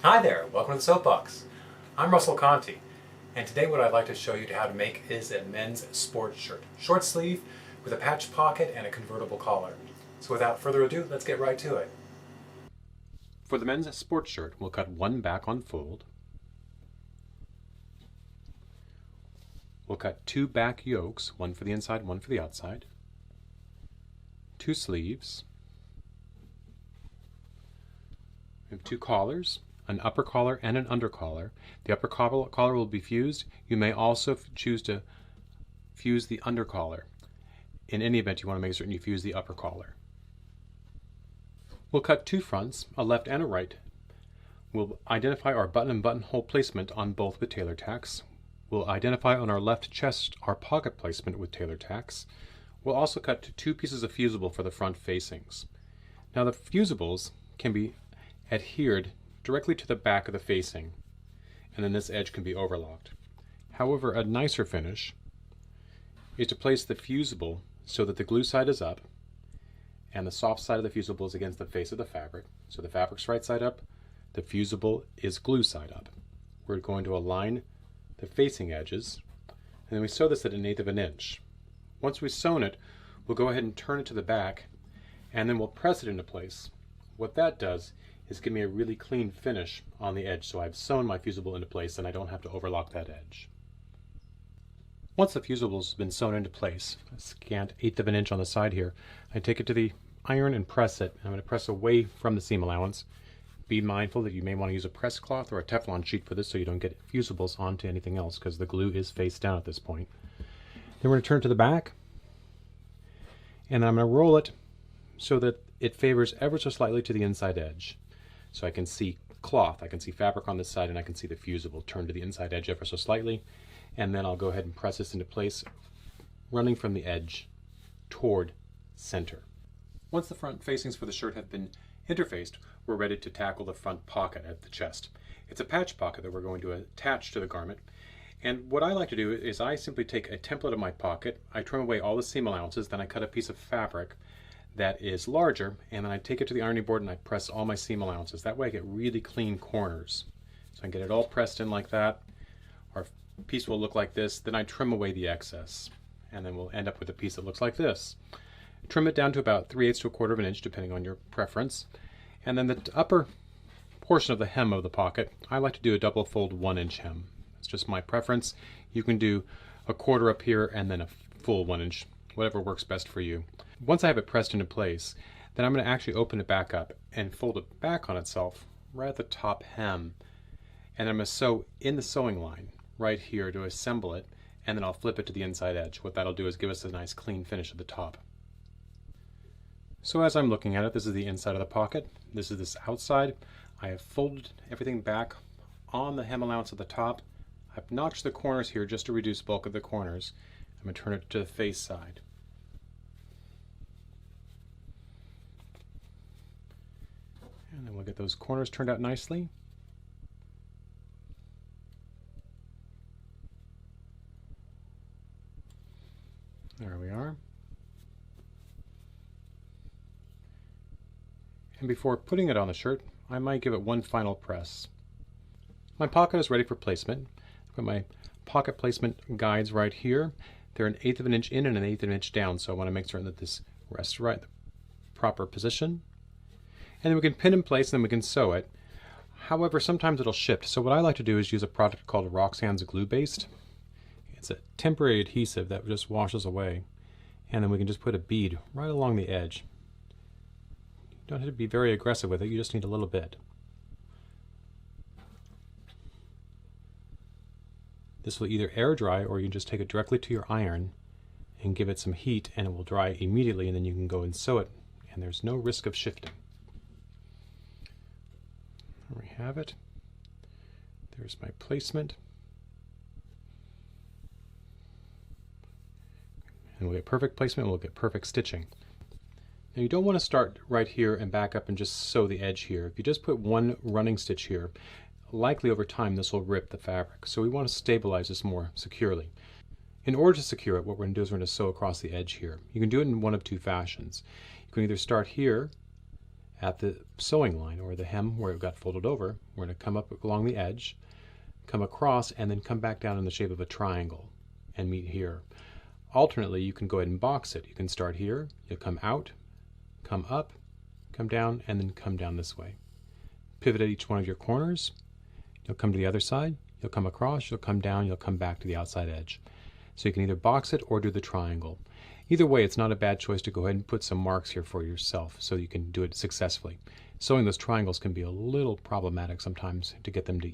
Hi there, welcome to the Soapbox. I'm Russell Conte, and today what I'd like to show you how to make is a men's sports shirt. Short sleeve with a patch pocket and a convertible collar. So without further ado, let's get right to it. For the men's sports shirt, we'll cut one back on fold. We'll cut two back yokes, one for the inside, one for the outside. Two sleeves. We have two collars. An upper collar and an under collar. The upper collar will be fused. You may also choose to fuse the under collar. In any event, you want to make certain you fuse the upper collar. We'll cut two fronts, a left and a right. We'll identify our button and buttonhole placement on both with tailor tacks. We'll identify on our left chest our pocket placement with tailor tacks. We'll also cut two pieces of fusible for the front facings. Now the fusibles can be adhered directly to the back of the facing, and then this edge can be overlocked. However, a nicer finish is to place the fusible so that the glue side is up and the soft side of the fusible is against the face of the fabric. So the fabric's right side up, the fusible is glue side up. We're going to align the facing edges, and then we sew this at 1/8 of an inch. Once we've sewn it, we'll go ahead and turn it to the back, and then we'll press it into place. What that does is give me a really clean finish on the edge, so I've sewn my fusible into place and I don't have to overlock that edge. Once the fusible's been sewn into place, a scant 1/8 of an inch on the side here, I take it to the iron and press it. I'm going to press away from the seam allowance. Be mindful that you may want to use a press cloth or a Teflon sheet for this so you don't get fusibles onto anything else, because the glue is face down at this point. Then we're going to turn it to the back, and I'm going to roll it so that it favors ever so slightly to the inside edge. So I can see cloth, I can see fabric on this side, and I can see the fusible turn to the inside edge ever so slightly. And then I'll go ahead and press this into place, running from the edge toward center. Once the front facings for the shirt have been interfaced, we're ready to tackle the front pocket at the chest. It's a patch pocket that we're going to attach to the garment. And what I like to do is I simply take a template of my pocket, I trim away all the seam allowances, then I cut a piece of fabric that is larger, and then I take it to the ironing board and I press all my seam allowances. That way I get really clean corners. So I can get it all pressed in like that. Our piece will look like this. Then I trim away the excess, and then we'll end up with a piece that looks like this. Trim it down to about 3/8 to 1/4 of an inch, depending on your preference. And then the upper portion of the hem of the pocket, I like to do a double fold 1-inch hem. It's just my preference. You can do a 1/4 up here and then a full 1 inch, whatever works best for you. Once I have it pressed into place, then I'm going to actually open it back up and fold it back on itself right at the top hem. And I'm going to sew in the sewing line right here to assemble it, and then I'll flip it to the inside edge. What that'll do is give us a nice clean finish at the top. So as I'm looking at it, this is the inside of the pocket. This is this outside. I have folded everything back on the hem allowance at the top. I've notched the corners here just to reduce bulk of the corners. I'm going to turn it to the face side. And then we'll get those corners turned out nicely. There we are. And before putting it on the shirt, I might give it one final press. My pocket is ready for placement. I've got my pocket placement guides right here. They're 1/8 of an inch in and 1/8 of an inch down, so I want to make certain that this rests right in the proper position. And then we can pin in place and then we can sew it. However, sometimes it'll shift, so what I like to do is use a product called Roxanne's Glue Based. It's a temporary adhesive that just washes away, and then we can just put a bead right along the edge. You don't have to be very aggressive with it, you just need a little bit. This will either air dry, or you can just take it directly to your iron and give it some heat and it will dry immediately, and then you can go and sew it and there's no risk of shifting. There we have it. There's my placement. And we'll get perfect placement, we'll get perfect stitching. Now you don't want to start right here and back up and just sew the edge here. If you just put one running stitch here, likely over time this will rip the fabric. So we want to stabilize this more securely. In order to secure it, what we're going to do is we're going to sew across the edge here. You can do it in one of two fashions. You can either start here at the sewing line or the hem where it got folded over. We're going to come up along the edge, come across, and then come back down in the shape of a triangle and meet here. Alternately, you can go ahead and box it. You can start here, you'll come out, come up, come down, and then come down this way. Pivot at each one of your corners. You'll come to the other side, you'll come across, you'll come down, you'll come back to the outside edge. So you can either box it or do the triangle. Either way, it's not a bad choice to go ahead and put some marks here for yourself so you can do it successfully. Sewing those triangles can be a little problematic sometimes to get them to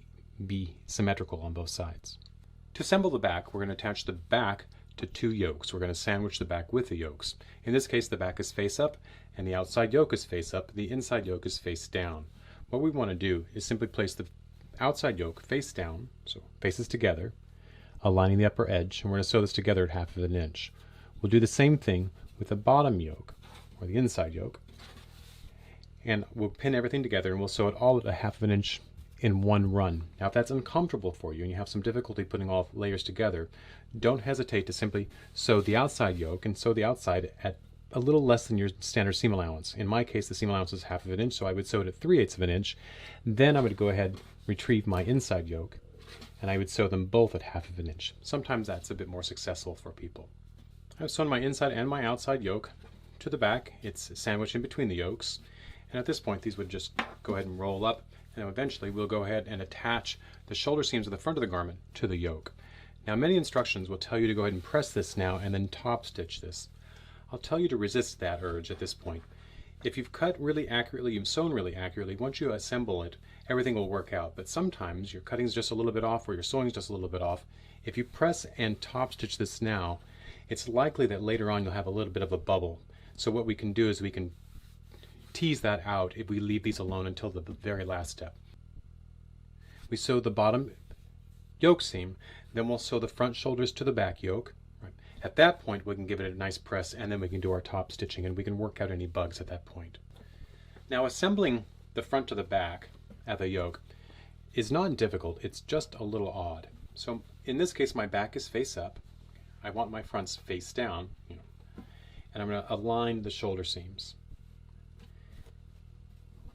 be symmetrical on both sides. To assemble the back, we're going to attach the back to two yokes. We're going to sandwich the back with the yokes. In this case, the back is face up and the outside yoke is face up. The inside yoke is face down. What we want to do is simply place the outside yoke face down, so faces together, aligning the upper edge, and we're going to sew this together at 1/2 inch. We'll do the same thing with the bottom yoke, or the inside yoke, and we'll pin everything together and we'll sew it all at 1/2 inch in one run. Now if that's uncomfortable for you and you have some difficulty putting all layers together, don't hesitate to simply sew the outside yoke and sew the outside at a little less than your standard seam allowance. In my case, the seam allowance is 1/2 inch, so I would sew it at 3/8 inch. Then I would go ahead, retrieve my inside yoke, and I would sew them both at 1/2 inch. Sometimes that's a bit more successful for people. I've sewn my inside and my outside yoke to the back. It's sandwiched in between the yokes, and at this point these would just go ahead and roll up, and then eventually we'll go ahead and attach the shoulder seams of the front of the garment to the yoke. Now many instructions will tell you to go ahead and press this now and then top stitch this. I'll tell you to resist that urge at this point. If you've cut really accurately, you've sewn really accurately, once you assemble it, everything will work out. But sometimes your cutting's just a little bit off or your sewing's just a little bit off. If you press and top stitch this now, it's likely that later on you'll have a little bit of a bubble. So what we can do is we can tease that out if we leave these alone until the very last step. We sew the bottom yoke seam, then we'll sew the front shoulders to the back yoke. At that point we can give it a nice press, and then we can do our top stitching and we can work out any bugs at that point. Now assembling the front to the back at the yoke is not difficult, it's just a little odd. So in this case my back is face up, I want my fronts face down, and I'm going to align the shoulder seams.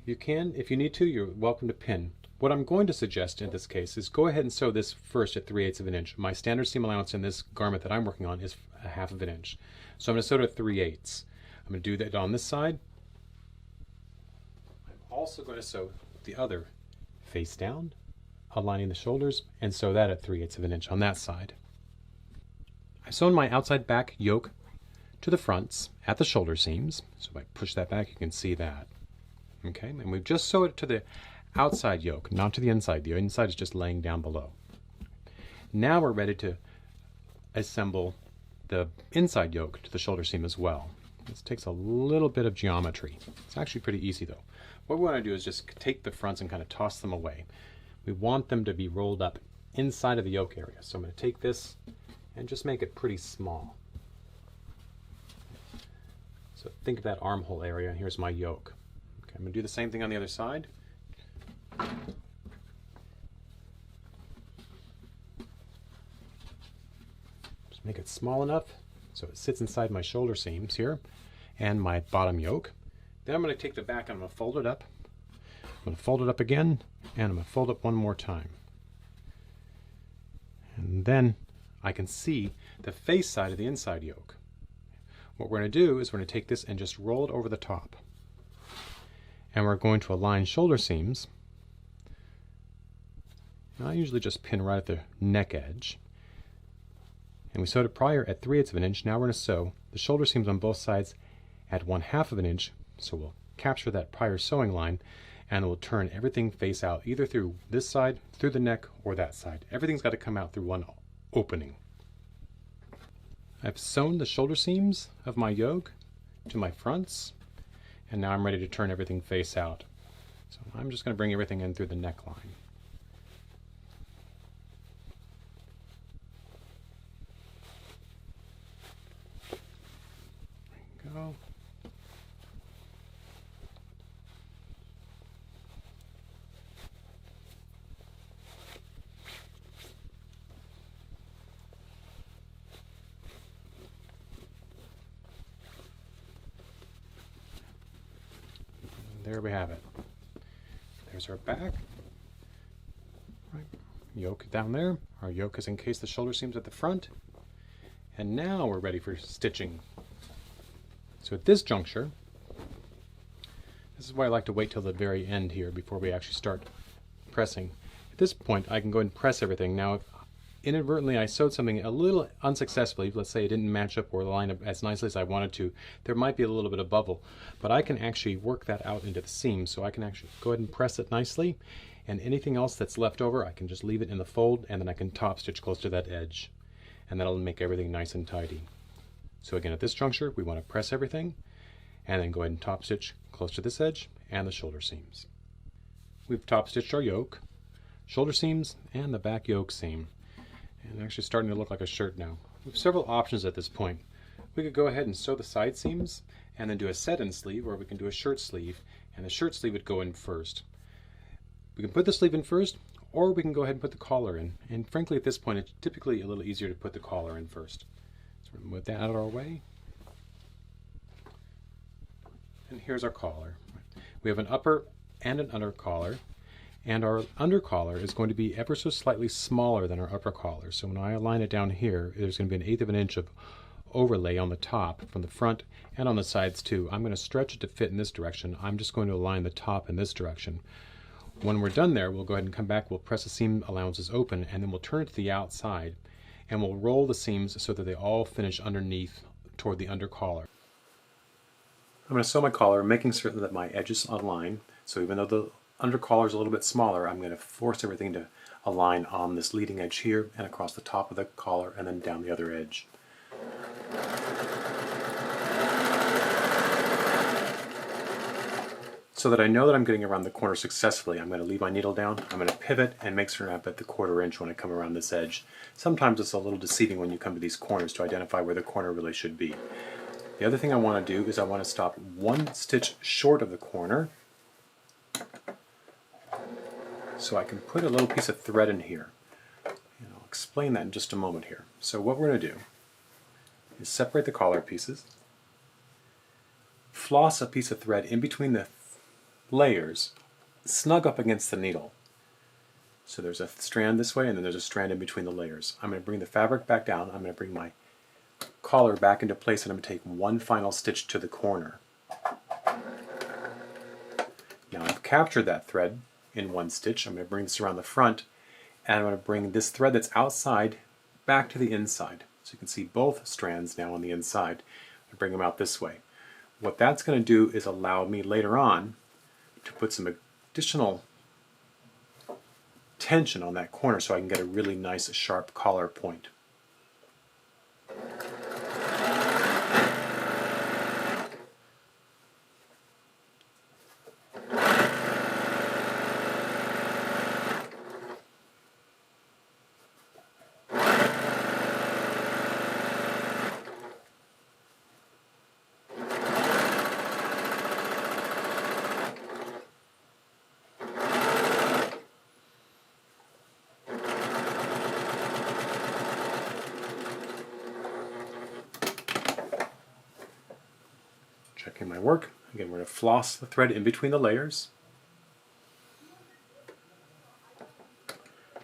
You can, if you need to, you're welcome to pin. What I'm going to suggest in this case is go ahead and sew this first at 3/8 inch. My standard seam allowance in this garment that I'm working on is 1/2 inch. So I'm going to sew it at 3/8. I'm going to do that on this side. I'm also going to sew the other face down, aligning the shoulders, and sew that at 3/8 inch on that side. I've sewn my outside back yoke to the fronts at the shoulder seams. So if I push that back, you can see that. Okay, and we've just sewed it to the outside yoke, not to the inside. The inside is just laying down below. Now we're ready to assemble the inside yoke to the shoulder seam as well. This takes a little bit of geometry. It's actually pretty easy though. What we want to do is just take the fronts and kind of toss them away. We want them to be rolled up inside of the yoke area. So I'm going to take this and just make it pretty small. So think of that armhole area, and here's my yoke. Okay, I'm going to do the same thing on the other side. Just make it small enough so it sits inside my shoulder seams here and my bottom yoke. Then I'm going to take the back and I'm going to fold it up. I'm going to fold it up again, and I'm going to fold up one more time. And then I can see the face side of the inside yoke. What we're going to do is we're going to take this and just roll it over the top. And we're going to align shoulder seams. And I usually just pin right at the neck edge. And we sewed it prior at 3/8 inch. Now we're going to sew the shoulder seams on both sides at 1/2 inch. So we'll capture that prior sewing line, and we'll turn everything face out, either through this side, through the neck, or that side. Everything's got to come out through one opening. I've sewn the shoulder seams of my yoke to my fronts, and now I'm ready to turn everything face out. So I'm just going to bring everything in through the neckline. There we go. there we have it. There's our back. Right. Yoke down there. Our yoke is encased the shoulder seams at the front. And now we're ready for stitching. So at this juncture, this is why I like to wait till the very end here before we actually start pressing. At this point, I can go ahead and press everything. Now, if inadvertently I sewed something a little unsuccessfully, let's say it didn't match up or line up as nicely as I wanted to, there might be a little bit of bubble, but I can actually work that out into the seam, so I can actually go ahead and press it nicely, and anything else that's left over, I can just leave it in the fold, and then I can top stitch close to that edge, and that'll make everything nice and tidy. So again, at this juncture, we want to press everything, and then go ahead and top stitch close to this edge and the shoulder seams. We've top stitched our yoke, shoulder seams, and the back yoke seam. And actually starting to look like a shirt now. We have several options at this point. We could go ahead and sew the side seams, and then do a set-in sleeve, or we can do a shirt sleeve, and the shirt sleeve would go in first. We can put the sleeve in first, or we can go ahead and put the collar in. And frankly, at this point, it's typically a little easier to put the collar in first. So we're going to move that out of our way. And here's our collar. We have an upper and an under collar, and our under collar is going to be ever so slightly smaller than our upper collar. So when I align it down here, there's going to be 1/8 of an inch of overlay on the top from the front and on the sides too. I'm going to stretch it to fit in this direction. I'm just going to align the top in this direction. When we're done there, we'll go ahead and come back, we'll press the seam allowances open, and then we'll turn it to the outside, and we'll roll the seams so that they all finish underneath toward the under collar. I'm going to sew my collar, making certain that my edges align. So even though the under collar is a little bit smaller, I'm going to force everything to align on this leading edge here and across the top of the collar and then down the other edge. So that I know that I'm getting around the corner successfully, I'm going to leave my needle down, I'm going to pivot and make sure I'm at the 1/4 inch when I come around this edge. Sometimes it's a little deceiving when you come to these corners to identify where the corner really should be. The other thing I want to do is I want to stop 1 stitch short of the corner, so I can put a little piece of thread in here. And I'll explain that in just a moment here. So what we're going to do is separate the collar pieces, floss a piece of thread in between the layers, snug up against the needle. So there's a strand this way and then there's a strand in between the layers. I'm going to bring the fabric back down, I'm going to bring my collar back into place, and I'm going to take 1 final stitch to the corner. Now I've captured that thread in 1 stitch. I'm going to bring this around the front, and I'm going to bring this thread that's outside back to the inside. So you can see both strands now on the inside. I bring them out this way. What that's going to do is allow me later on to put some additional tension on that corner so I can get a really nice sharp collar point. Checking my work. Again, we're going to floss the thread in between the layers.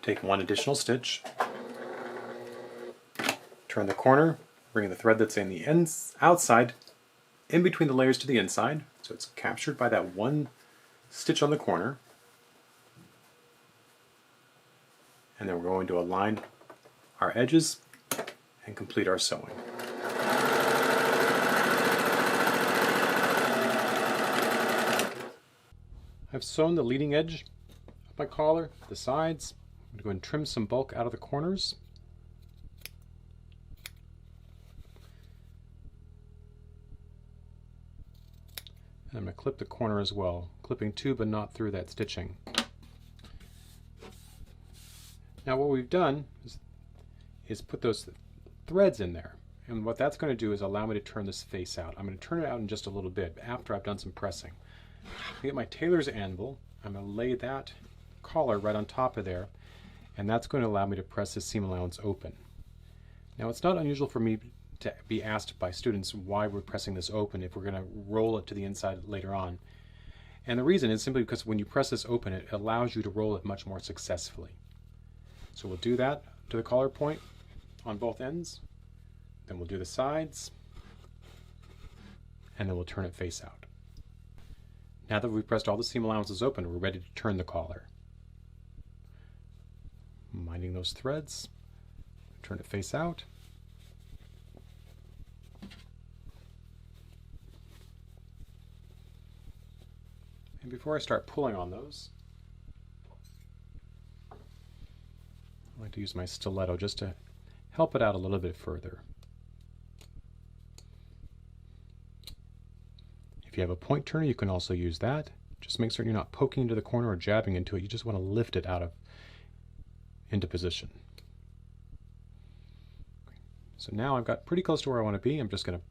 Take 1 additional stitch. Turn the corner, bring the thread that's in the outside in between the layers to the inside, so it's captured by that 1 stitch on the corner. And then we're going to align our edges and complete our sewing. I've sewn the leading edge of my collar, the sides. I'm going to go and trim some bulk out of the corners. And I'm going to clip the corner as well, clipping to but not through that stitching. Now what we've done is put those threads in there. And what that's going to do is allow me to turn this face out. I'm going to turn it out in just a little bit after I've done some pressing. I get my tailor's anvil, I'm going to lay that collar right on top of there, and that's going to allow me to press the seam allowance open. Now it's not unusual for me to be asked by students why we're pressing this open if we're going to roll it to the inside later on. And the reason is simply because when you press this open, it allows you to roll it much more successfully. So we'll do that to the collar point on both ends. Then we'll do the sides. And then we'll turn it face out. Now that we've pressed all the seam allowances open, we're ready to turn the collar. Minding those threads. Turn it face out. And before I start pulling on those, I like to use my stiletto just to help it out a little bit further. If you have a point turner, you can also use that. Just make certain you're not poking into the corner or jabbing into it. You just want to lift it into position. So now I've got pretty close to where I want to be. I'm just going to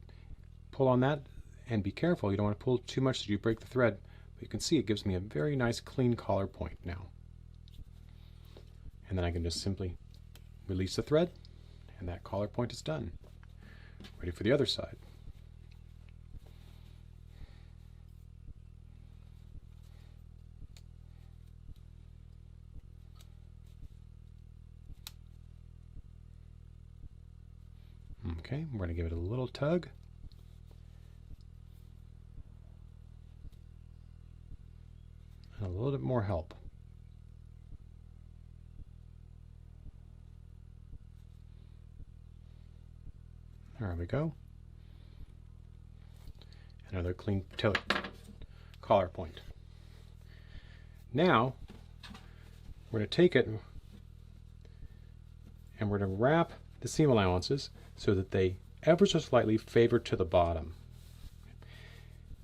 pull on that, and be careful. You don't want to pull too much so you break the thread. But you can see it gives me a very nice clean collar point now. And then I can just simply release the thread, and that collar point is done. Ready for the other side. Okay, we're going to give it a little tug. And a little bit more help. There we go. Another clean collar point. Now, we're going to take it and we're going to wrap the seam allowances so that they ever so slightly favor to the bottom.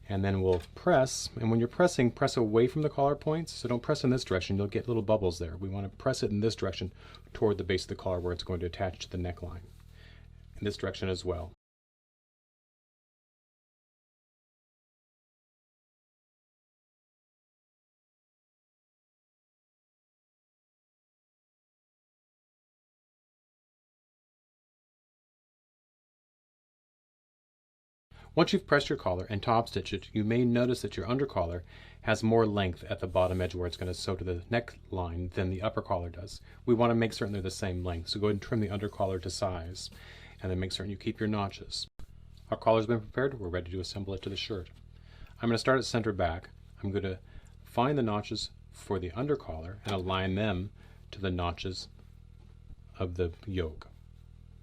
And then we'll press, and when you're pressing, press away from the collar points. So don't press in this direction, you'll get little bubbles there. We want to press it in this direction toward the base of the collar where it's going to attach to the neckline. In this direction as well. Once you've pressed your collar and top stitched it, you may notice that your under collar has more length at the bottom edge where it's going to sew to the neckline than the upper collar does. We want to make certain they're the same length, so go ahead and trim the under collar to size, and then make certain you keep your notches. Our collar's been prepared, we're ready to assemble it to the shirt. I'm going to start at center back. I'm going to find the notches for the under collar and align them to the notches of the yoke.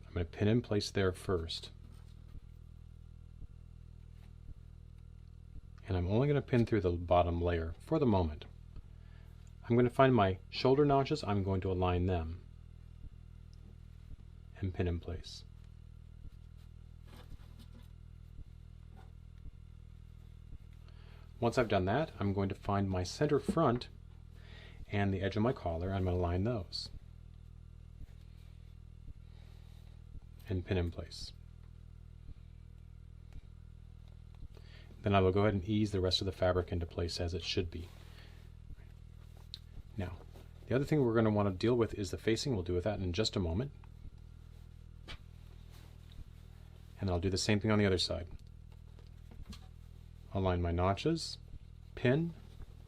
I'm going to pin in place there first. And I'm only going to pin through the bottom layer for the moment. I'm going to find my shoulder notches, I'm going to align them and pin in place. Once I've done that, I'm going to find my center front and the edge of my collar. I'm going to align those and pin in place. Then I will go ahead and ease the rest of the fabric into place as it should be. Now, the other thing we're going to want to deal with is the facing. We'll deal with that in just a moment. And I'll do the same thing on the other side. Align my notches, pin,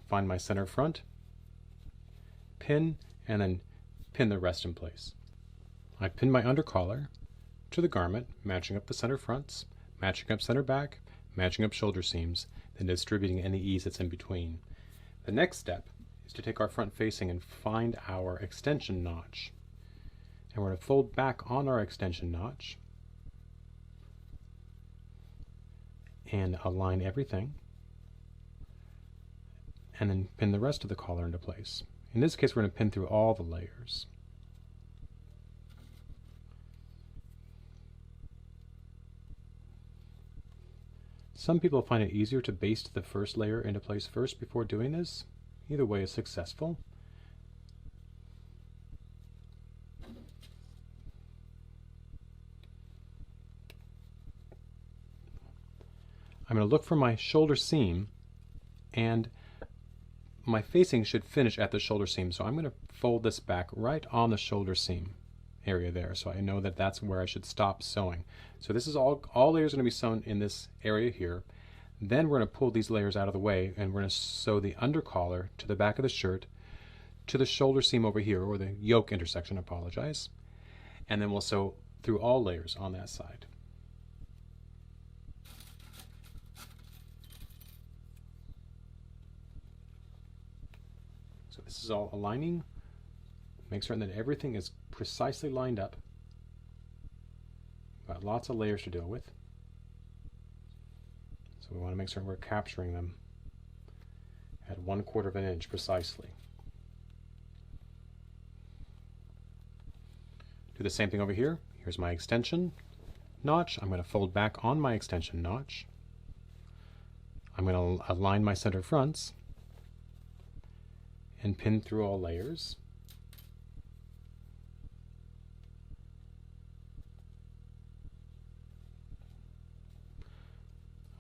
find my center front, pin, and then pin the rest in place. I pin my under collar to the garment, matching up the center fronts, matching up center back, matching up shoulder seams, then distributing any ease that's in between. The next step is to take our front facing and find our extension notch. And we're going to fold back on our extension notch and align everything, and then pin the rest of the collar into place. In this case, we're going to pin through all the layers. Some people find it easier to baste the first layer into place first before doing this. Either way is successful. I'm going to look for my shoulder seam, and my facing should finish at the shoulder seam. So I'm going to fold this back right on the shoulder seam area there, so I know that that's where I should stop sewing. So this is all layers are going to be sewn in this area here. Then we're going to pull these layers out of the way, and we're going to sew the undercollar to the back of the shirt, to the shoulder seam over here, or the yoke intersection, apologize. And then we'll sew through all layers on that side. So this is all aligning. Make certain that everything is precisely lined up. Got lots of layers to deal with. So we want to make sure we're capturing them at 1/4 of an inch precisely. Do the same thing over here. Here's my extension notch. I'm going to fold back on my extension notch. I'm going to align my center fronts and pin through all layers.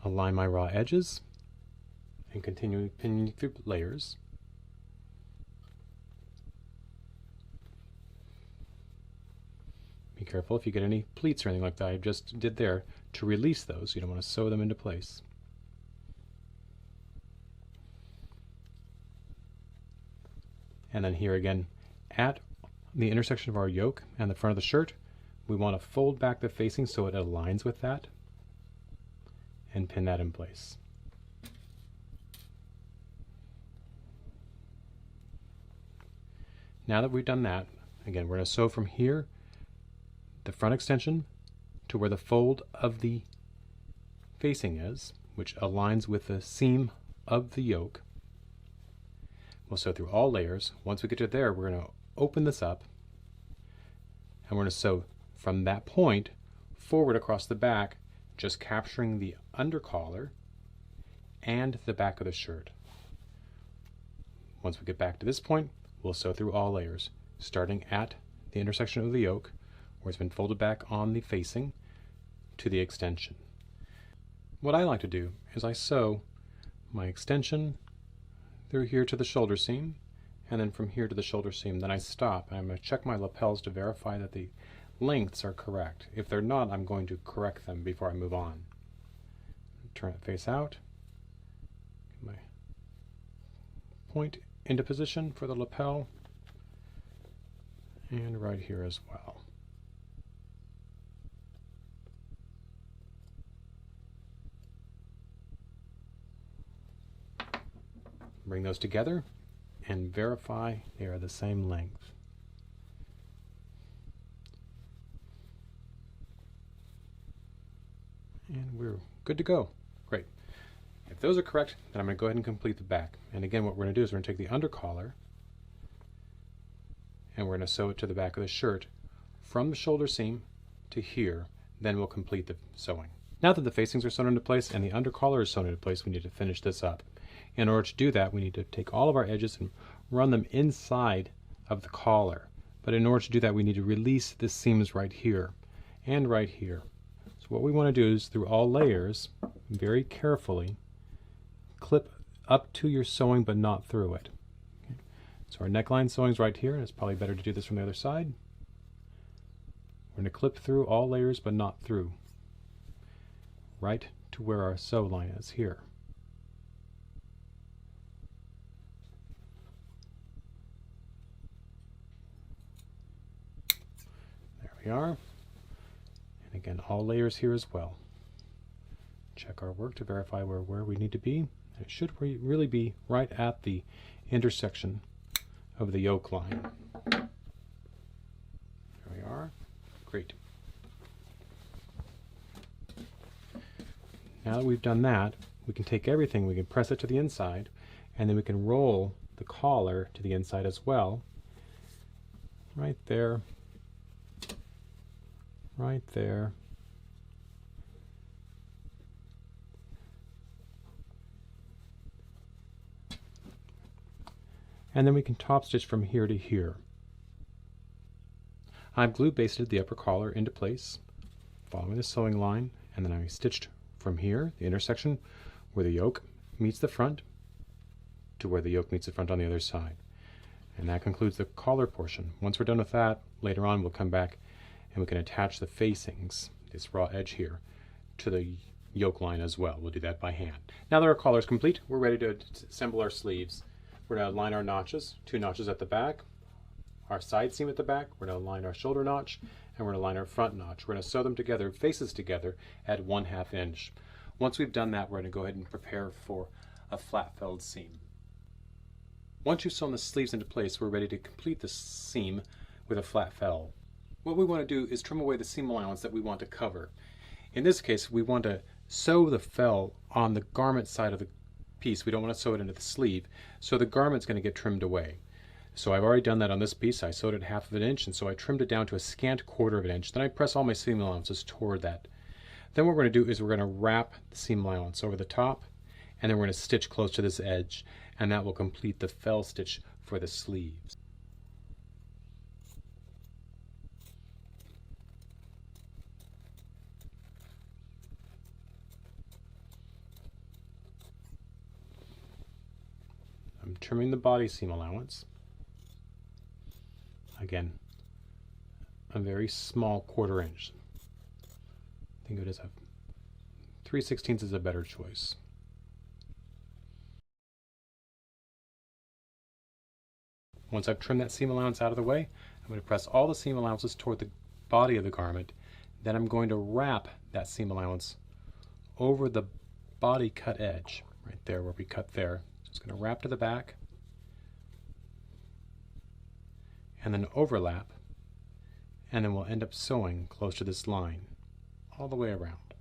Align my raw edges and continue pinning through layers. Be careful if you get any pleats or anything like that I just did there to release those. You don't want to sew them into place. And then here again, at the intersection of our yoke and the front of the shirt, we want to fold back the facing so it aligns with that and pin that in place. Now that we've done that, again, we're going to sew from here, the front extension, to where the fold of the facing is, which aligns with the seam of the yoke. We'll sew through all layers. Once we get to there, we're going to open this up, and we're going to sew from that point forward across the back, just capturing the undercollar and the back of the shirt. Once we get back to this point, we'll sew through all layers, starting at the intersection of the yoke, where it's been folded back on the facing, to the extension. What I like to do is I sew my extension through here to the shoulder seam, and then from here to the shoulder seam. Then I stop, and I'm going to check my lapels to verify that the lengths are correct. If they're not, I'm going to correct them before I move on. Turn it face out. Get my point into position for the lapel, and right here as well. Bring those together and verify they are the same length. And we're good to go. Great. If those are correct, then I'm going to go ahead and complete the back. And again, what we're going to do is we're going to take the undercollar and we're going to sew it to the back of the shirt from the shoulder seam to here. Then we'll complete the sewing. Now that the facings are sewn into place and the undercollar is sewn into place, we need to finish this up. In order to do that, we need to take all of our edges and run them inside of the collar. But in order to do that, we need to release the seams right here and right here. So what we want to do is, through all layers, very carefully clip up to your sewing but not through it. Okay. So our neckline sewing is right here, and it's probably better to do this from the other side. We're going to clip through all layers but not through, right to where our sew line is here. We are. And again, all layers here as well. Check our work to verify where we need to be. It should really be right at the intersection of the yoke line. There we are. Great. Now that we've done that, we can take everything, we can press it to the inside, and then we can roll the collar to the inside as well. Right there. Right there. And then we can top stitch from here to here. I've glue basted the upper collar into place, following the sewing line, and then I stitched from here, the intersection where the yoke meets the front, to where the yoke meets the front on the other side. And that concludes the collar portion. Once we're done with that, later on we'll come back and we can attach the facings, this raw edge here, to the yoke line as well. We'll do that by hand. Now that our collar is complete, we're ready to assemble our sleeves. We're going to line our notches, 2 notches at the back, our side seam at the back, we're going to line our shoulder notch, and we're going to line our front notch. We're going to sew them together, faces together, at 1/2 inch. Once we've done that, we're going to go ahead and prepare for a flat felled seam. Once you've sewn the sleeves into place, we're ready to complete the seam with a flat fell. What we want to do is trim away the seam allowance that we want to cover. In this case, we want to sew the fell on the garment side of the piece. We don't want to sew it into the sleeve, so the garment's going to get trimmed away. So I've already done that on this piece. I sewed it 1/2 inch, and so I trimmed it down to a scant 1/4 inch. Then I press all my seam allowances toward that. Then what we're going to do is we're going to wrap the seam allowance over the top, and then we're going to stitch close to this edge, and that will complete the fell stitch for the sleeves. I'm trimming the body seam allowance. Again, a very small 1/4 inch. Think of it as a 3/16 is a better choice. Once I've trimmed that seam allowance out of the way, I'm going to press all the seam allowances toward the body of the garment. Then I'm going to wrap that seam allowance over the body cut edge, right there where we cut there. It's going to wrap to the back and then overlap, and then we'll end up sewing close to this line all the way around.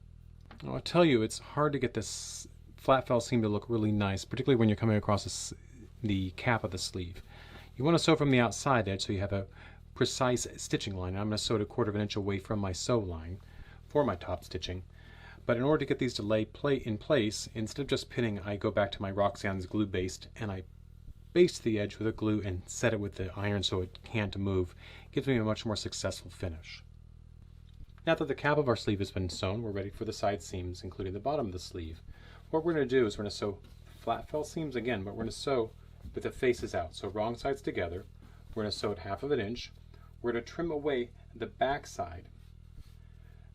Now I'll tell you, it's hard to get this flat fell seam to look really nice, particularly when you're coming across the cap of the sleeve. You want to sew from the outside edge so you have a precise stitching line. I'm going to sew it 1/4 inch away from my sew line for my top stitching. But in order to get these to lay in place, instead of just pinning, I go back to my Roxanne's glue baste and I baste the edge with a glue and set it with the iron so it can't move. It gives me a much more successful finish. Now that the cap of our sleeve has been sewn, we're ready for the side seams, including the bottom of the sleeve. What we're going to do is we're going to sew flat fell seams again, but we're going to sew with the faces out, so wrong sides together. We're going to sew it 1/2 inch. We're going to trim away the back side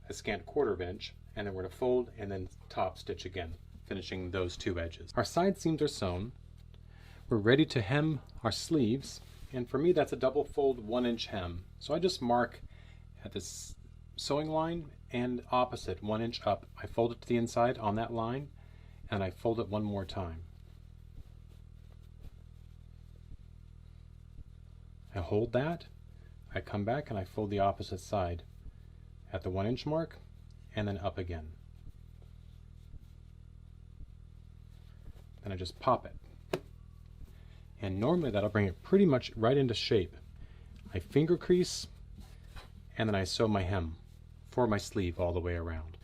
a scant 1/4 inch, and then we're going to fold and then top stitch again, finishing those 2 edges. Our side seams are sewn. We're ready to hem our sleeves, and for me that's a double fold 1-inch hem. So I just mark at this sewing line and opposite 1 inch up. I fold it to the inside on that line, and I fold it one more time. I hold that, I come back and I fold the opposite side at the 1 inch mark, and then up again. Then I just pop it. And normally that'll bring it pretty much right into shape. I finger crease, and then I sew my hem for my sleeve all the way around.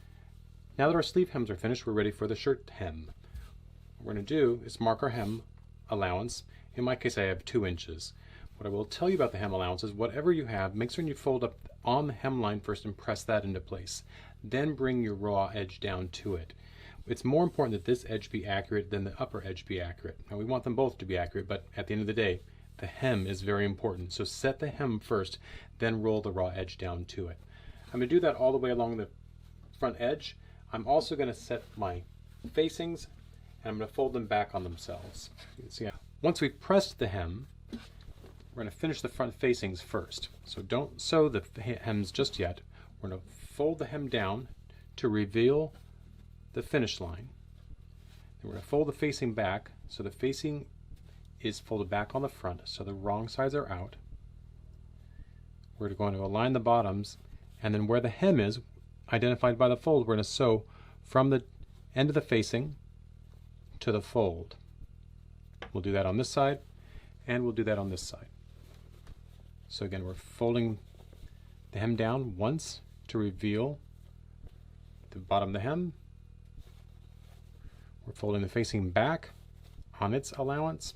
Now that our sleeve hems are finished, we're ready for the shirt hem. What we're going to do is mark our hem allowance. In my case, I have 2 inches. What I will tell you about the hem allowance is whatever you have, make certain you fold up on the hem line first and press that into place. Then bring your raw edge down to it. It's more important that this edge be accurate than the upper edge be accurate. Now we want them both to be accurate, but at the end of the day, the hem is very important. So set the hem first, then roll the raw edge down to it. I'm going to do that all the way along the front edge. I'm also going to set my facings, and I'm going to fold them back on themselves. You can see, once we've pressed the hem, we're going to finish the front facings first. So don't sew the hems just yet. We're going to fold the hem down to reveal the finish line. Then we're going to fold the facing back so the facing is folded back on the front so the wrong sides are out. We're going to align the bottoms, and then where the hem is identified by the fold, we're going to sew from the end of the facing to the fold. We'll do that on this side, and we'll do that on this side. So again, we're folding the hem down once to reveal the bottom of the hem. We're folding the facing back on its allowance,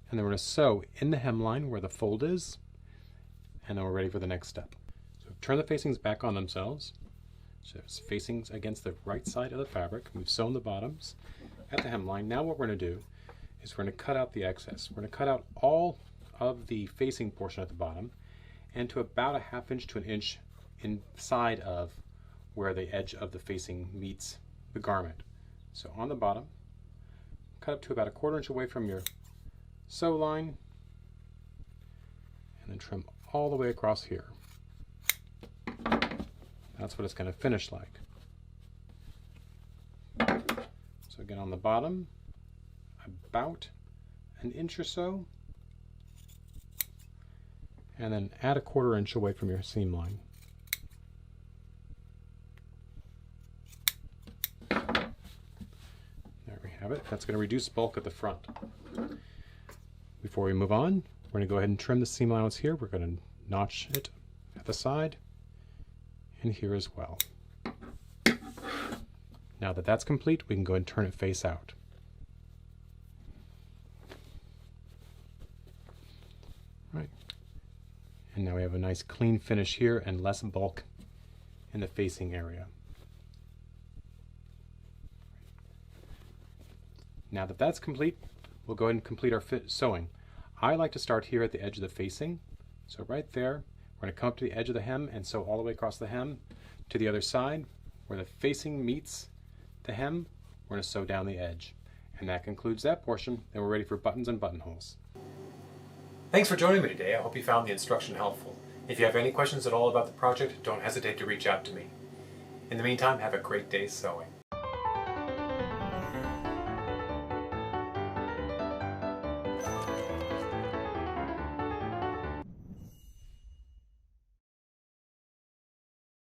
and then we're going to sew in the hemline where the fold is, and then we're ready for the next step. So turn the facings back on themselves, so it's facing against the right side of the fabric. We've sewn the bottoms at the hemline. Now what we're going to do is we're going to cut out the excess. We're going to cut out all of the facing portion at the bottom and to about a 1/2 inch to 1 inch inside of where the edge of the facing meets the garment. So on the bottom, cut up to about 1/4 inch away from your sew line, and then trim all the way across here. That's what it's going to finish like. So again, on the bottom, about 1 inch or so, and then add 1/4 inch away from your seam line. There we have it. That's going to reduce bulk at the front. Before we move on, we're going to go ahead and trim the seam allowance here. We're going to notch it at the side and here as well. Now that that's complete, we can go ahead and turn it face out. Right. And now we have a nice clean finish here and less bulk in the facing area. Now that that's complete, we'll go ahead and complete our sewing. I like to start here at the edge of the facing. So right there, we're going to come up to the edge of the hem and sew all the way across the hem to the other side. Where the facing meets the hem, we're going to sew down the edge. And that concludes that portion. Then we're ready for buttons and buttonholes. Thanks for joining me today. I hope you found the instruction helpful. If you have any questions at all about the project, don't hesitate to reach out to me. In the meantime, have a great day sewing.